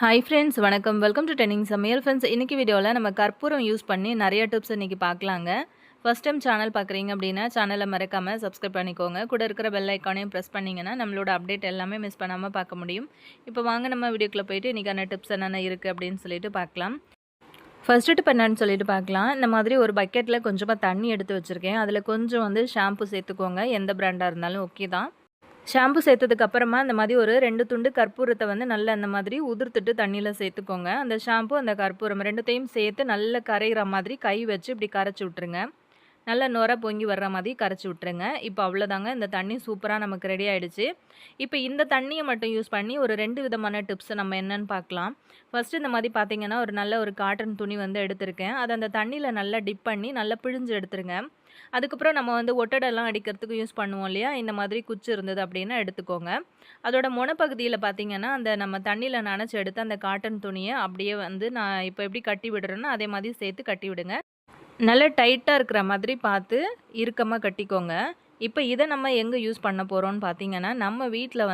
Hi friends, வணக்கம். Welcome to trending சமையல். Friends, இன்னைக்கு வீடியோவில் நம்ம கற்பூரம் யூஸ் பண்ணி நிறைய டிப்ஸ் இன்னைக்கு பார்க்கலாங்க. ஃபர்ஸ்ட் டைம் சேனல் பார்க்குறீங்க அப்படின்னா சேனலை மறக்காமல் சப்ஸ்கிரைப் பண்ணிக்கோங்க. கூட இருக்கிற பெல் ஐக்கானையும் ப்ரெஸ் பண்ணிங்கன்னா நம்மளோட அப்டேட் எல்லாமே மிஸ் பண்ணாமல் பார்க்க முடியும். இப்போ வாங்க நம்ம வீடியோக்குள்ளே போயிட்டு இன்றைக்கான டிப்ஸ் என்னென்ன இருக்குது அப்படின்னு சொல்லிட்டு பார்க்கலாம். ஃபர்ஸ்ட் டிப் என்னன்னு சொல்லிட்டு பார்க்கலாம். இந்த மாதிரி ஒரு பக்கெட்டில் கொஞ்சமாக தண்ணி எடுத்து வச்சுருக்கேன். அதில் கொஞ்சம் ஷாம்பு சேர்த்துக்கோங்க. எந்த பிராண்டாக இருந்தாலும் ஓகே தான். ஷாம்பு சேர்த்ததுக்கு அப்புறமா இந்த மாதிரி ஒரு 2 துண்டு கற்பூரத்தை நல்லா அந்த மாதிரி உதிர்த்துட்டு தண்ணியில் சேர்த்துக்கோங்க. அந்த ஷாம்பு அந்த கற்பூரம் 2த்தையும் சேர்த்து நல்லா கரைகிற மாதிரி கை வச்சு இப்படி கரைச்சி விட்ருங்க. நல்லா நுர பொங்கி வர்ற மாதிரி கரைச்சி விட்ருங்க. இப்போ அவ்வளோதாங்க, இந்த தண்ணி சூப்பராக நமக்கு ரெடி ஆகிடுச்சு. இப்போ இந்த தண்ணியை மட்டும் யூஸ் பண்ணி ஒரு 2 விதமான டிப்ஸ் நம்ம என்னென்னு பார்க்கலாம். ஃபஸ்ட்டு இந்த மாதிரி பார்த்தீங்கன்னா ஒரு நல்ல ஒரு காட்டன் துணி எடுத்திருக்கேன். அதை அந்த தண்ணியில் நல்லா டிப் பண்ணி நல்லா பிழிஞ்சு எடுத்துருங்க. அதுக்கப்புறம் நம்ம ஒட்டடெல்லாம் அடிக்கிறதுக்கு யூஸ் பண்ணுவோம் இல்லையா, இந்த மாதிரி குச்சி இருந்தது அப்படின்னா எடுத்துக்கோங்க. அதோட முனைப்பகுதியில் பார்த்தீங்கன்னா அந்த நம்ம தண்ணியில் நனைச்சி எடுத்து அந்த காட்டன் துணியை அப்படியே நான் இப்போ எப்படி கட்டி விடுறேன்னா அதே மாதிரி சேர்த்து கட்டி விடுங்க. நல்லா டைட்டாக இருக்கிற மாதிரி பார்த்து இறுக்கமாக கட்டிக்கோங்க. இப்போ இதை நம்ம எங்கே யூஸ் பண்ண போகிறோம்னு பார்த்தீங்கன்னா, நம்ம வீட்டில்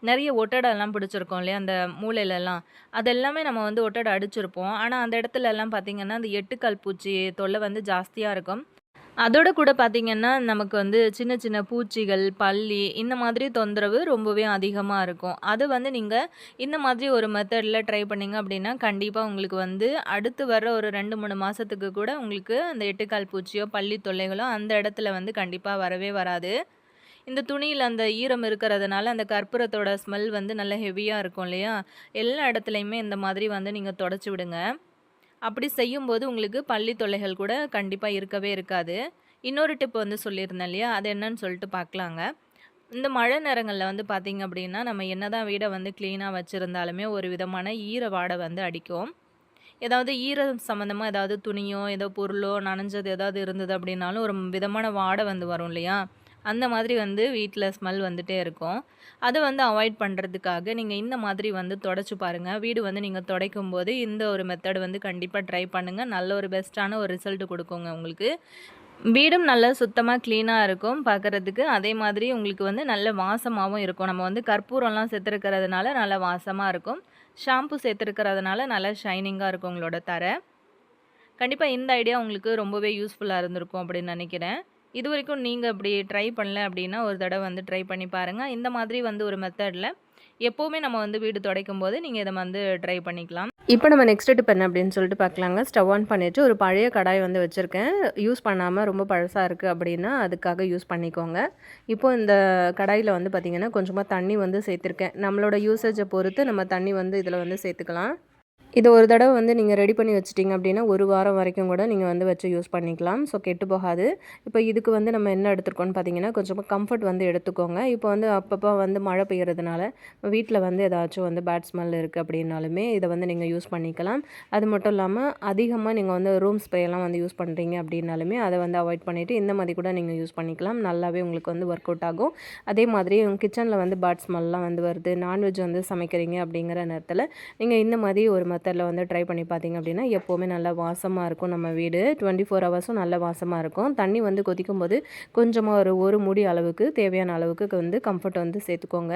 நிறைய ஒட்டடெல்லாம் பிடிச்சிருக்கோம் இல்லையா, அந்த மூலையிலலாம் அதெல்லாமே நம்ம ஒட்டடை அடிச்சிருப்போம். ஆனால் அந்த இடத்துலலாம் பார்த்திங்கன்னா அந்த எட்டுக்கால் பூச்சி தொல்லை ஜாஸ்தியாக இருக்கும். அதோட கூட பார்த்திங்கன்னா நமக்கு சின்ன சின்ன பூச்சிகள், பல்லி இந்த மாதிரி தொந்தரவு ரொம்பவே அதிகமாக இருக்கும். அது நீங்கள் இந்த மாதிரி ஒரு மெத்தடில் ட்ரை பண்ணிங்க அப்படின்னா கண்டிப்பாக உங்களுக்கு அடுத்து வர ஒரு 2-3 மாதத்துக்கு கூட உங்களுக்கு அந்த எட்டுக்கால் பூச்சியோ பல்லி தொல்லைகளோ அந்த இடத்துல கண்டிப்பாக வரவே வராது. இந்த துணியில் அந்த ஈரம் இருக்கிறதுனால அந்த கற்பூரத்தோட ஸ்மெல் நல்ல ஹெவியாக இருக்கும் இல்லையா, எல்லா இடத்துலையுமே இந்த மாதிரி நீங்கள் தொடச்சி விடுங்க. அப்படி செய்யும்போது உங்களுக்கு பல்லி தொல்லைகள் கூட கண்டிப்பாக இருக்கவே இருக்காது. இன்னொரு டிப் சொல்லியிருந்தேன் இல்லையா, அது என்னன்னு சொல்லிட்டு பார்க்கலாங்க. இந்த மழை நேரங்களில் பார்த்திங்க அப்படின்னா நம்ம என்ன தான் வீடை க்ளீனாக வச்சுருந்தாலுமே ஒரு விதமான ஈர வாடை அடிக்கும். ஏதாவது ஈரம் சம்மந்தமாக ஏதாவது துணியோ ஏதோ பொருளோ நனைஞ்சது ஏதாவது இருந்தது அப்படின்னாலும் ஒரு விதமான வாடை வரும் இல்லையா, அந்த மாதிரி வீட்டில் ஸ்மெல் வந்துகிட்டே இருக்கும். அதை அவாய்ட் பண்ணுறதுக்காக நீங்கள் இந்த மாதிரி தொடச்சி பாருங்கள். வீடு நீங்கள் துடைக்கும் போது இந்த ஒரு மெத்தட் கண்டிப்பாக ட்ரை பண்ணுங்கள். நல்ல ஒரு பெஸ்ட்டான ஒரு ரிசல்ட் கொடுக்குங்க உங்களுக்கு. வீடும் நல்லா சுத்தமாக க்ளீனாக இருக்கும் பார்க்குறதுக்கு. அதே மாதிரி உங்களுக்கு நல்ல வாசமாகவும் இருக்கும். நம்ம கற்பூரம்லாம் சேர்த்துருக்கிறதுனால நல்லா வாசமாக இருக்கும். ஷாம்பு சேர்த்துருக்கிறதுனால நல்லா ஷைனிங்காக இருக்கும் உங்களோட தரை. கண்டிப்பாக இந்த ஐடியா உங்களுக்கு ரொம்பவே யூஸ்ஃபுல்லாக இருந்திருக்கும் அப்படின்னு நினைக்கிறேன். இது வரைக்கும் நீங்கள் அப்படி ட்ரை பண்ணல அப்படின்னா ஒரு தடவை ட்ரை பண்ணி பாருங்கள். இந்த மாதிரி ஒரு மெத்தடில் எப்போவுமே நம்ம வீடு துடைக்கும் போது நீங்கள் இதை ட்ரை பண்ணிக்கலாம். இப்போ நம்ம நெக்ஸ்ட் டிப் என்ன அப்படின்னு சொல்லிட்டு பார்க்கலாங்க. ஸ்டவ் ஆன் பண்ணிவிட்டு ஒரு பழைய கடாய் வச்சுருக்கேன். யூஸ் பண்ணாமல் ரொம்ப பழசாக இருக்குது அப்படின்னா அதுக்காக யூஸ் பண்ணிக்கோங்க. இப்போது இந்த கடாயில் பார்த்திங்கன்னா கொஞ்சமாக தண்ணி சேர்த்துருக்கேன். நம்மளோட யூசேஜை பொறுத்து நம்ம தண்ணி இதில் சேர்த்துக்கலாம். இதை ஒரு தடவை நீங்கள் ரெடி பண்ணி வச்சிட்டிங்க அப்படின்னா 1 வாரம் வரைக்கும் கூட நீங்கள் வச்சு யூஸ் பண்ணிக்கலாம். ஸோ கெட்டு போகாது. இப்போ இதுக்கு நம்ம என்ன எடுத்துருக்கோன்னு பார்த்தீங்கன்னா கொஞ்சமாக கம்ஃபர்ட் எடுத்துக்கோங்க. இப்போ அப்பப்போ மழை பெய்யறதுனால வீட்டில் ஏதாச்சும் பேட் ஸ்மெல் இருக்குது அப்படின்னாலுமே இதை நீங்கள் யூஸ் பண்ணிக்கலாம். அது மட்டும் இல்லாமல் அதிகமாக நீங்கள் ரூம் ஸ்ப்ரேலாம் யூஸ் பண்ணுறீங்க அப்படின்னாலுமே அதை அவாய்ட் பண்ணிவிட்டு இந்த மாதிரி கூட நீங்கள் யூஸ் பண்ணிக்கலாம். நல்லாவே உங்களுக்கு ஒர்க் அவுட் ஆகும். அதே மாதிரி உங்கள் கிச்சனில் பேட் ஸ்மெல்லாம் வருது, நான்வெஜ் சமைக்கிறீங்க அப்படிங்கிற நேரத்தில் நீங்கள் இந்த மாதிரி ஒரு மெத்தடில் ட்ரை பண்ணி பார்த்தீங்க அப்படின்னா எப்போவுமே நல்லா வாசமாக இருக்கும். நம்ம வீடு 24 ஹவர்ஸும் நல்ல வாசமாக இருக்கும். தண்ணி கொதிக்கும் போது கொஞ்சமாக ஒரு மூடி அளவுக்கு தேவையான அளவுக்கு கம்ஃபர்ட் சேர்த்துக்கோங்க.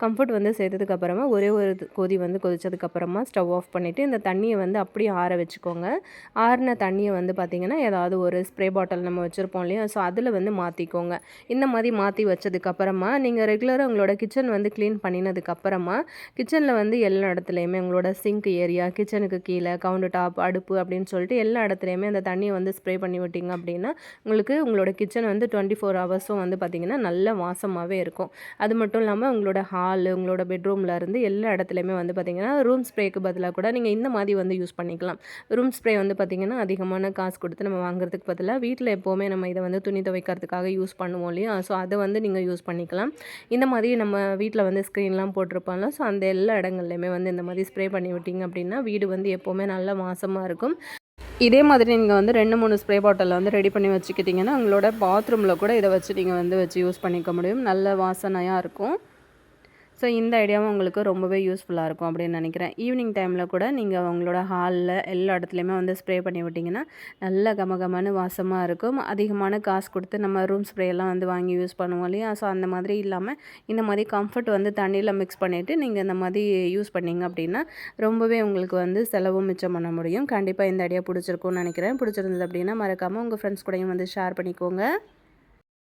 கம்ஃபர்ட் சேர்த்ததுக்கப்புறமா ஒரே ஒரு கொதி கொதிச்சதுக்கப்புறமா ஸ்டவ் ஆஃப் பண்ணிவிட்டு இந்த தண்ணியை அப்படியே ஆற வச்சுக்கோங்க. ஆறின தண்ணியை பார்த்திங்கன்னா ஏதாவது ஒரு ஸ்ப்ரே பாட்டில் நம்ம வச்சுருப்போம் இல்லையா, ஸோ அதில் மாற்றிக்கோங்க. இந்த மாதிரி மாற்றி வச்சதுக்கப்புறமா நீங்கள் ரெகுலராக உங்களோட கிச்சன் க்ளீன் பண்ணினதுக்கப்புறமா கிச்சனில் எல்லா இடத்துலையுமே உங்களோட சிங்க் ஏரியா, கிச்சனுக்கு கீழே, கவுண்டர் டாப், அடுப்பு அப்படின்னு சொல்லிட்டு எல்லா இடத்துலையுமே அந்த தண்ணியை ஸ்ப்ரே பண்ணி விட்டிங்க அப்படின்னா உங்களுக்கு உங்களோட கிச்சன் 24 ஹவர்ஸும் பார்த்திங்கன்னா நல்ல வாசமாகவே இருக்கும். அது மட்டும் இல்லாமல் உங்களோட ஹால், உங்களோட பெட்ரூமில் இருந்து எல்லா இடத்துலையுமே பார்த்திங்கன்னா ரூம் ஸ்ப்ரேக்கு பதிலாக கூட நீங்கள் இந்த மாதிரி யூஸ் பண்ணிக்கலாம். ரூம் ஸ்ப்ரே பார்த்திங்கன்னா அதிகமான காசு கொடுத்து நம்ம வாங்குறதுக்கு பதிலாக வீட்டில் எப்போவுமே நம்ம இதை துணி துவைக்கிறதுக்காக யூஸ் பண்ணுவோம் இல்லையா, ஸோ அதை நீங்கள் யூஸ் பண்ணிக்கலாம். இந்த மாதிரி நம்ம வீட்டில் ஸ்க்ரீன்லாம் போட்டிருப்போம்ல, ஸோ அந்த எல்லா இடங்கள்லையுமே இந்த மாதிரி ஸ்ப்ரே பண்ணி விட்டிங்க அப்படின்னா வீடு எப்போவுமே நல்ல வாசமாக இருக்கும். இதே மாதிரி நீங்கள் 2-3 ஸ்ப்ரே பாட்டில் ரெடி பண்ணி வச்சுக்கிட்டிங்கன்னா உங்களோட பாத்ரூமில் கூட இதை வச்சு நீங்கள் வச்சு யூஸ் பண்ணிக்க முடியும். நல்ல வாசனையாக இருக்கும். ஸோ இந்த ஐடியாவும் உங்களுக்கு ரொம்பவே யூஸ்ஃபுல்லாக இருக்கும் அப்படின்னு நினைக்கிறேன். ஈவினிங் டைமில் கூட நீங்கள் உங்களோட ஹாலில் எல்லா இடத்துலையுமே வந்து ஸ்ப்ரே பண்ணி விட்டிங்கன்னா நல்லா கமகமான வாசமாக இருக்கும். அதிகமான காசு கொடுத்து நம்ம ரூம் ஸ்ப்ரேயெல்லாம் வந்து வாங்கி யூஸ் பண்ணுவோம் இல்லையா? ஸோ அந்த மாதிரி இல்லாமல் இந்த மாதிரி கம்ஃபர்ட் வந்து தண்ணியில் மிக்ஸ் பண்ணிவிட்டு நீங்கள் இந்த மாதிரி யூஸ் பண்ணிங்க அப்படின்னா ரொம்பவே உங்களுக்கு வந்து செலவும் மிச்சம் பண்ண முடியும். கண்டிப்பாக இந்த ஐடியா பிடிச்சிருக்கும்னு நினைக்கிறேன். பிடிச்சிருந்தது அப்படின்னா மறக்காமல் உங்கள் ஃப்ரெண்ட்ஸ் கூடயும் வந்து ஷேர் பண்ணிக்கோங்க.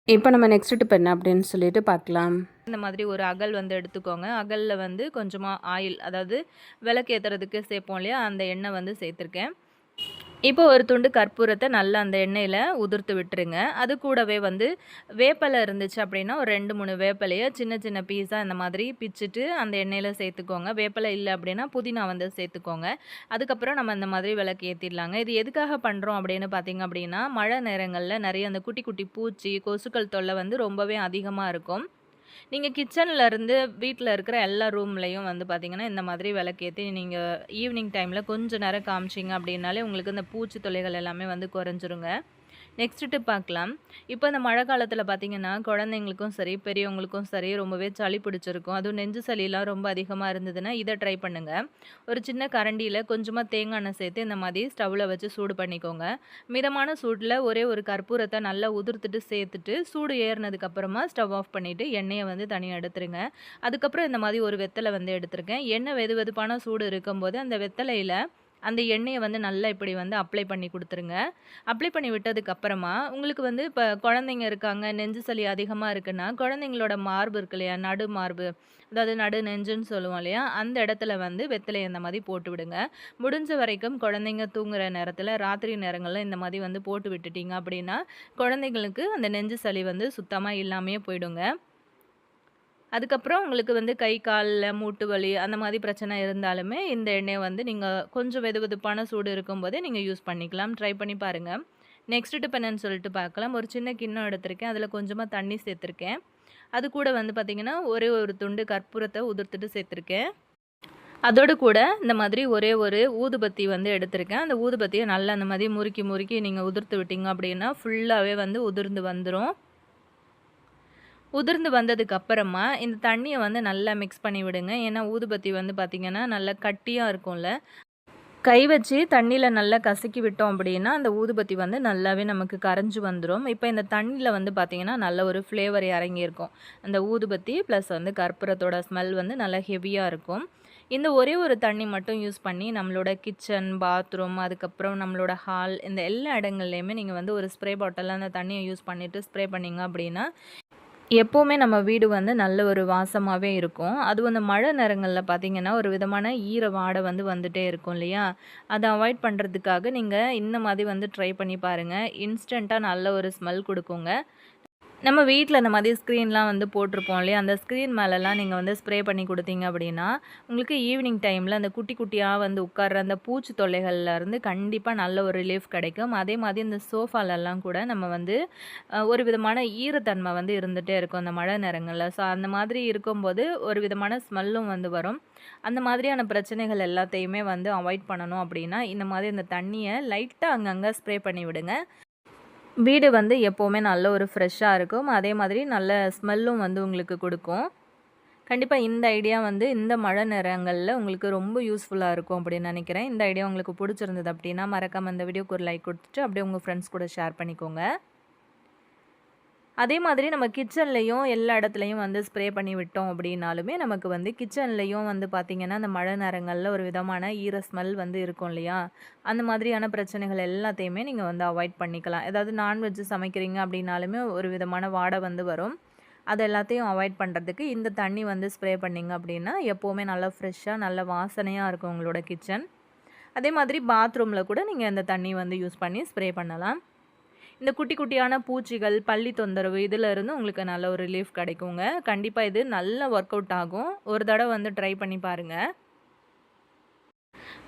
இப்போ நம்ம நெக்ஸ்ட் டிப் என்ன அப்படின்னு சொல்லிட்டு பார்க்கலாம். இந்த மாதிரி ஒரு அகல் வந்து எடுத்துக்கோங்க. அகலில் வந்து கொஞ்சமாக ஆயில், அதாவது விளக்கு ஏற்றுறதுக்கு சேர்ப்போம் இல்லையா, அந்த எண்ணெய் வந்து சேர்த்துருக்கேன். இப்போ ஒரு துண்டு கற்பூரத்தை நல்லா அந்த எண்ணெயில் உதிர்த்து விட்டுருங்க. அது கூடவே வந்து வேப்பலை இருந்துச்சு அப்படின்னா ஒரு 2-3 வேப்பலையை சின்ன சின்ன பீஸாக இந்த மாதிரி பிச்சுட்டு அந்த எண்ணெயில் சேர்த்துக்கோங்க. வேப்பலை இல்லை அப்படின்னா புதினா வந்து சேர்த்துக்கோங்க. அதுக்கப்புறம் நம்ம இந்த மாதிரி விளக்கு ஏற்றிடலாங்க. இது எதுக்காக பண்ணுறோம் அப்படின்னு பார்த்திங்க அப்படின்னா, மழை நேரங்களில் நிறைய அந்த குட்டி குட்டி பூச்சி, கொசுக்கள் தொல்லை வந்து ரொம்பவே அதிகமாக இருக்கும். நீங்கள் கிச்சன்லேருந்து வீட்டில் இருக்கிற எல்லா ரூம்லேயும் வந்து பார்த்திங்கன்னா இந்த மாதிரி விளக்கேற்றி நீங்கள் ஈவினிங் டைமில் கொஞ்சம் நேரம் காமிச்சிங்க அப்படின்னாலே உங்களுக்கு இந்த பூச்சி தொல்லைகள் எல்லாமே வந்து குறைஞ்சிருங்க. நெக்ஸ்ட் டிப் பார்க்கலாம். இப்போ இந்த மழை காலத்தில் பார்த்திங்கன்னா குழந்தைங்களுக்கும் சரி பெரியவங்களுக்கும் சரி ரொம்பவே சளி பிடிச்சிருக்கும். அதுவும் நெஞ்சு சளிலாம் ரொம்ப அதிகமாக இருந்ததுன்னா இதை ட்ரை பண்ணுங்கள். ஒரு சின்ன கரண்டியில் கொஞ்சமாக தேங்காய் எண்ணெய் சேர்த்து இந்த மாதிரி ஸ்டவ்வில் வச்சு சூடு பண்ணிக்கோங்க. மிதமான சூடில் ஒரே ஒரு கற்பூரத்தை நல்லா உதிர்த்துட்டு சேர்த்துட்டு சூடு ஏறினதுக்கப்புறமா ஸ்டவ் ஆஃப் பண்ணிவிட்டு எண்ணெயை வந்து தனியாக எடுத்துருங்க. அதுக்கப்புறம் இந்த மாதிரி ஒரு வெத்தலை வந்து எடுத்துருக்கேன். எண்ணெய் வெதுவெதுப்பான சூடு இருக்கும்போது அந்த வெத்தலையில் அந்த எண்ணெயை வந்து நல்லா இப்படி வந்து அப்ளை பண்ணி கொடுத்துருங்க. அப்ளை பண்ணி விட்டதுக்கப்புறமா உங்களுக்கு வந்து இப்போ குழந்தைங்க இருக்காங்க, நெஞ்சு சளி அதிகமாக இருக்குன்னா குழந்தைங்களோட மார்பு இருக்கு இல்லையா, நடு மார்பு, அதாவது நடு நெஞ்சுன்னு சொல்லுவோம் இல்லையா, அந்த இடத்துல வந்து வெத்தலை இந்த மாதிரி போட்டு விடுங்க. முடிஞ்ச வரைக்கும் குழந்தைங்க தூங்குகிற நேரத்தில் ராத்திரி நேரங்களில் இந்த மாதிரி வந்து போட்டு விட்டுட்டிங்க அப்படின்னா குழந்தைங்களுக்கு அந்த நெஞ்சு சளி வந்து சுத்தமாக இல்லாமையே போயிடுங்க. அதுக்கப்புறம் உங்களுக்கு வந்து கை காலில் மூட்டு வலி அந்த மாதிரி பிரச்சனை இருந்தாலுமே இந்த எண்ணெயை வந்து நீங்கள் கொஞ்சம் வெதுவெதுப்பான சூடு இருக்கும்போதே நீங்கள் யூஸ் பண்ணிக்கலாம். ட்ரை பண்ணி பாருங்கள். நெக்ஸ்ட் டிப் என்னன்னு சொல்லிட்டு பார்க்கலாம். ஒரு சின்ன கிண்ணம் எடுத்திருக்கேன். அதில் கொஞ்சமாக தண்ணி சேர்த்துருக்கேன். அது கூட வந்து பார்த்திங்கன்னா ஒரே ஒரு துண்டு கற்பூரத்தை உதிர்த்துட்டு சேர்த்துருக்கேன். அதோடு கூட இந்த மாதிரி ஒரே ஒரு ஊதுபத்தி வந்து எடுத்திருக்கேன். அந்த ஊதுபத்தியை நல்லா அந்த மாதிரி முறுக்கி முறுக்கி நீங்கள் உதிர்த்து விட்டீங்க அப்படின்னா ஃபுல்லாகவே வந்து உதிர்ந்து வந்துடும். உதிர்ந்து வந்ததுக்கு அப்புறமா இந்த தண்ணியை வந்து நல்லா மிக்ஸ் பண்ணி விடுங்க. ஏன்னா ஊதுபத்தி வந்து பார்த்திங்கன்னா நல்லா கட்டியாக இருக்கும்ல. கை வச்சு தண்ணியில் நல்லா கசக்கி விட்டோம் அப்படின்னா அந்த ஊதுபத்தி வந்து நல்லாவே நமக்கு கரைஞ்சி வந்துடும். இப்போ இந்த தண்ணியில் வந்து பார்த்திங்கன்னா நல்ல ஒரு ஃப்ளேவர் இறங்கியிருக்கும். அந்த ஊதுபத்தி ப்ளஸ் வந்து கற்பூரத்தோட ஸ்மெல் வந்து நல்லா ஹெவியாக இருக்கும். இந்த ஒரே ஒரு தண்ணி மட்டும் யூஸ் பண்ணி நம்மளோட கிச்சன், பாத்ரூம், அதுக்கப்புறம் நம்மளோட ஹால், இந்த எல்லா இடங்கள்லையுமே நீங்கள் வந்து ஒரு ஸ்ப்ரே பாட்டிலில் அந்த தண்ணியை யூஸ் பண்ணிவிட்டு ஸ்ப்ரே பண்ணிங்க அப்படின்னா எப்போவுமே நம்ம வீடு வந்து நல்ல ஒரு வாசமாகவே இருக்கும். அதுவும் அந்த மழை நேரங்களில் பார்த்திங்கன்னா ஒரு விதமான ஈர வாடை வந்து வந்துகிட்டே இருக்கும் இல்லையா, அதை அவாய்ட் பண்ணுறதுக்காக நீங்கள் இந்த மாதிரி வந்து ட்ரை பண்ணி பாருங்கள். இன்ஸ்டண்ட்டாக நல்ல ஒரு ஸ்மெல் கொடுக்குங்க. நம்ம வீட்டில் இந்த மாதிரி ஸ்க்ரீன்லாம் வந்து போட்டிருப்போம் இல்லையா, அந்த ஸ்க்ரீன் மேலெலாம் நீங்கள் வந்து ஸ்ப்ரே பண்ணி கொடுத்தீங்க அப்படின்னா உங்களுக்கு ஈவினிங் டைமில் அந்த குட்டி குட்டியாக வந்து உட்கார்ற அந்த பூச்சி தொல்லைகள்லேருந்து கண்டிப்பாக நல்ல ஒரு ரிலீஃப் கிடைக்கும். அதே மாதிரி இந்த சோஃபாலெல்லாம் கூட நம்ம வந்து ஒரு விதமான ஈரத்தன்மை வந்து இருந்துகிட்டே இருக்கும் அந்த மழை நேரங்களில். ஸோ அந்த மாதிரி இருக்கும்போது ஒரு விதமான ஸ்மெல்லும் வந்து வரும். அந்த மாதிரியான பிரச்சனைகள் எல்லாத்தையுமே வந்து அவாய்ட் பண்ணணும் அப்படின்னா இந்த மாதிரி இந்த தண்ணியை லைட்டாக அங்கங்கே ஸ்ப்ரே பண்ணி விடுங்க. வீடு வந்து எப்போவுமே நல்ல ஒரு ஃப்ரெஷ்ஷாக இருக்கும். அதே மாதிரி நல்ல ஸ்மெல்லும் வந்து உங்களுக்கு கொடுக்கும். கண்டிப்பாக இந்த ஐடியா வந்து இந்த மழை நேரங்களில் உங்களுக்கு ரொம்ப யூஸ்ஃபுல்லாக இருக்கும் அப்படின்னு நினைக்கிறேன். இந்த ஐடியா உங்களுக்கு பிடிச்சிருந்தது அப்படின்னா மறக்காமல் இந்த வீடியோக்கு ஒரு லைக் கொடுத்துட்டு அப்படியே உங்கள் ஃப்ரெண்ட்ஸ் கூட ஷேர் பண்ணிக்கோங்க. அதே மாதிரி நம்ம கிச்சன்லேயும் எல்லா இடத்துலையும் வந்து ஸ்ப்ரே பண்ணி விட்டோம் அப்படின்னாலுமே நமக்கு வந்து கிச்சன்லேயும் வந்து பார்த்திங்கன்னா அந்த மழை நேரங்களில் ஒரு விதமான ஈர ஸ்மெல் வந்து இருக்கும் இல்லையா, அந்த மாதிரியான பிரச்சனைகள் எல்லாத்தையுமே நீங்கள் வந்து அவாய்ட் பண்ணிக்கலாம். ஏதாவது நான்வெஜ் சமைக்கிறீங்க அப்படின்னாலுமே ஒரு விதமான வாடை வந்து வரும். அது எல்லாத்தையும் அவாய்ட் பண்ணுறதுக்கு இந்த தண்ணி வந்து ஸ்ப்ரே பண்ணிங்க அப்படின்னா எப்போவுமே நல்லா ஃப்ரெஷ்ஷாக நல்ல வாசனையாக இருக்கும் உங்களோட கிச்சன். அதே மாதிரி பாத்ரூமில் கூட நீங்கள் இந்த தண்ணி வந்து யூஸ் பண்ணி ஸ்ப்ரே பண்ணலாம். இந்த குட்டி குட்டியான பூச்சிகள், பல்லி தொந்தரவு இதில் இருந்து உங்களுக்கு நல்ல ஒரு ரிலீஃப் கிடைக்குங்க. கண்டிப்பாக இது நல்ல ஒர்க் அவுட் ஆகும். ஒரு தடவை வந்து ட்ரை பண்ணி பாருங்கள்.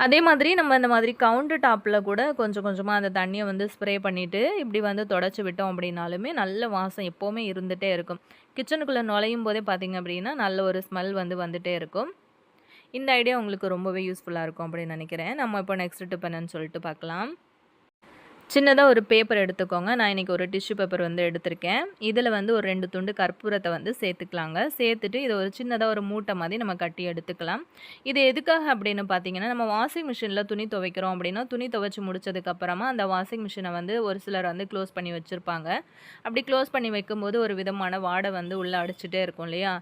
அதே மாதிரி நம்ம இந்த மாதிரி கவுண்டர் டாப்பில் கூட கொஞ்சம் கொஞ்சமாக அந்த தண்ணியை வந்து ஸ்ப்ரே பண்ணிவிட்டு இப்படி வந்து தொடச்சி விட்டோம் அப்படின்னாலுமே நல்ல வாசம் எப்போவுமே இருந்துகிட்டே இருக்கும். கிச்சனுக்குள்ளே நுழையும் போதே பார்த்திங்க அப்படின்னா நல்ல ஒரு ஸ்மெல் வந்து வந்துகிட்டே இருக்கும். இந்த ஐடியா உங்களுக்கு ரொம்பவே யூஸ்ஃபுல்லாக இருக்கும் அப்படின்னு நினைக்கிறேன். நம்ம இப்போ நெக்ஸ்ட் டிப் என்னன்னு சொல்லிட்டு பார்க்கலாம். சின்னதா ஒரு பேப்பர் எடுத்துக்கோங்க. நான் இன்னைக்கு ஒரு டிஷ்யூ பேப்பர் வந்து எடுத்திருக்கேன். இதில வந்து ஒரு 2 துண்டு கற்பூரத்த வந்து சேர்த்துக்கலாங்க. சேர்த்துட்டு இத ஒரு சின்னதா ஒரு மூட்டை மாதிரி நம்ம கட்டி எடுத்துக்கலாம். இது எதுக்காக அப்படின்னு பார்த்தீங்கன்னா, நம்ம வாஷிங் மிஷின்ல துணி துவைக்கிறோம் அப்படின்னா, துணி துவைச்சு முடிச்சதுக்கப்புறமா அந்த வாஷிங் மிஷின வந்து ஒரு சிலர் வந்து க்ளோஸ் பண்ணி வச்சிருப்பாங்க. அப்படி க்ளோஸ் பண்ணி வைக்கும்போது ஒரு விதமான வாடை வந்து உள்ள அடிச்சுட்டே இருக்கும் இல்லையா?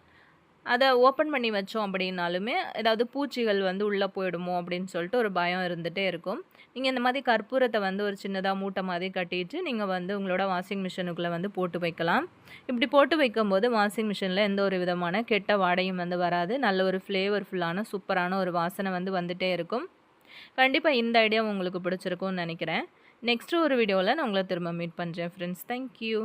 அத ஓப்பன் பண்ணி வச்சோம் அப்படின்னாலுமே, ஏதாவது பூச்சிகள் வந்து உள்ள போயிடுமோ அப்படின்னு சொல்லிட்டு ஒரு பயம் இருந்துட்டே இருக்கும். நீங்க இந்த மாதிரி கற்பூரத்த வந்து ஒரு சின்னதா மூட்டை மாதிரி கட்டிட்டு, நீங்க வந்து உங்களோட வாஷிங் மிஷினுக்குள்ள வந்து போட்டு வைக்கலாம். இப்படி போட்டு வைக்கும்போது வாஷிங் மிஷின்ல எந்த ஒரு விதமான கெட்ட வாடையும் வந்து வராது. நல்ல ஒரு ஃப்ளேவர்ஃபுல்லான சூப்பரான ஒரு வாசனை வந்து வந்துட்டே இருக்கும். கண்டிப்பா இந்த ஐடியா உங்களுக்கு பிடிச்சிருக்கும்னு நெனைக்கிறேன். நெக்ஸ்ட் ஒரு வீடியோல நான் உங்கள திரும்ப மீட் பண்றேன் ஃப்ரெண்ட்ஸ். Thank you.